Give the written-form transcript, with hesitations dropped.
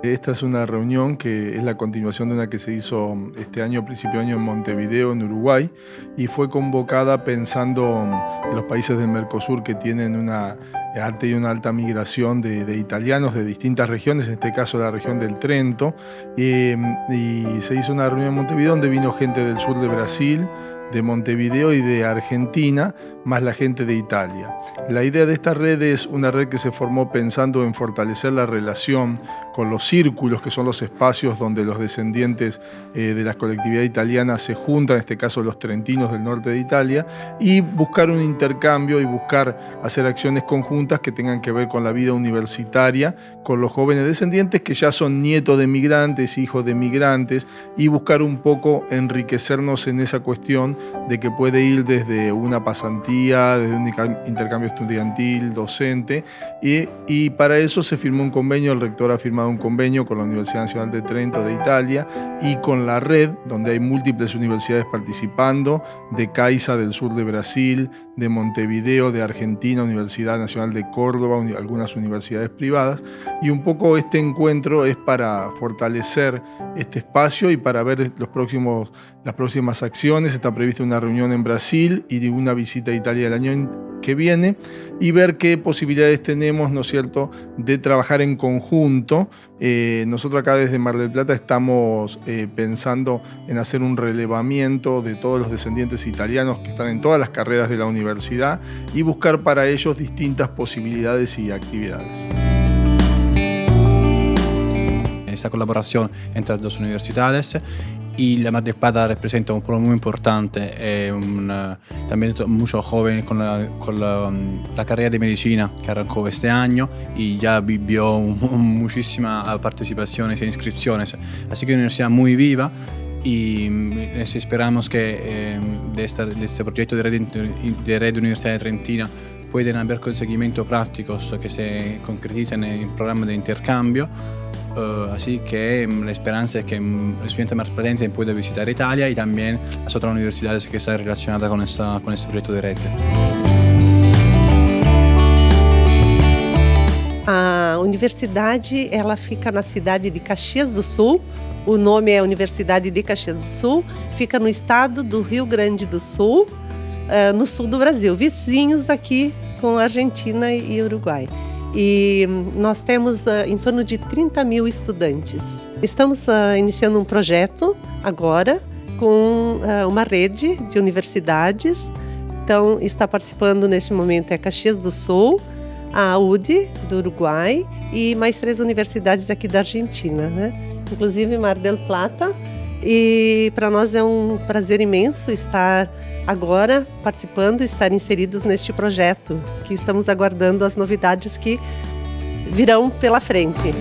Esta es una reunión que es la continuación de una que se hizo este año, principio de año, en Montevideo, en Uruguay, y fue convocada pensando en los países del Mercosur que tienen una alta migración de italianos de distintas regiones, en este caso la región del Trento, y se hizo una reunión en Montevideo donde vino gente del sur de Brasil, de Montevideo y de Argentina, más la gente de Italia. La idea de esta red es una red que se formó pensando en fortalecer la relación con los círculos, que son los espacios donde los descendientes de la colectividad italiana se juntan, en este caso los trentinos del norte de Italia, y buscar un intercambio y buscar hacer acciones conjuntas que tengan que ver con la vida universitaria, con los jóvenes descendientes que ya son nietos de migrantes, hijos de migrantes, y buscar un poco enriquecernos en esa cuestión de que puede ir desde una pasantía, desde un intercambio estudiantil, docente, y para eso se firmó un convenio, el rector ha firmado un convenio con la Universidad Nacional de Trento de Italia y con la red, donde hay múltiples universidades participando, de Caixa del sur de Brasil, de Montevideo, de Argentina, Universidad Nacional de Córdoba, algunas universidades privadas, y un poco este encuentro es para fortalecer este espacio y para ver las próximas acciones. Está prevista una reunión en Brasil y una visita a Italia el año que viene y ver qué posibilidades tenemos, ¿no es cierto?, de trabajar en conjunto. Nosotros acá desde Mar del Plata estamos pensando en hacer un relevamiento de todos los descendientes italianos que están en todas las carreras de la universidad y buscar para ellos distintas posibilidades y actividades. Esa colaboración entre las dos universidades y la Mar del Plata representa un pueblo muy importante, también muchos jóvenes con la carrera de medicina que arrancó este año y ya vivió muchísimas participaciones e inscripciones, así que una universidad muy viva y esperamos que de este proyecto de red Universidad Trentina pueden haber conseguimientos prácticos que se concreticen en programas de intercambio. Así que la esperanza es que el estudiante marplatense pueda visitar Italia y también las otras universidades que están relacionadas con este proyecto de red. A universidade ela fica na cidade de Caxias do Sul. O nome é Universidade de Caxias do Sul. Fica no estado do Rio Grande do Sul, no sul do Brasil, vizinhos aqui com Argentina e Uruguai. E nós temos em torno de 30 mil estudantes. Estamos iniciando um projeto agora com uma rede de universidades. Então, está participando neste momento Caxias do Sul, a UD do Uruguai e mais 3 universidades aqui da Argentina, né? Inclusive Mar del Plata. E para nós é um prazer imenso estar agora participando, estar inseridos neste projeto, que estamos aguardando as novidades que virão pela frente.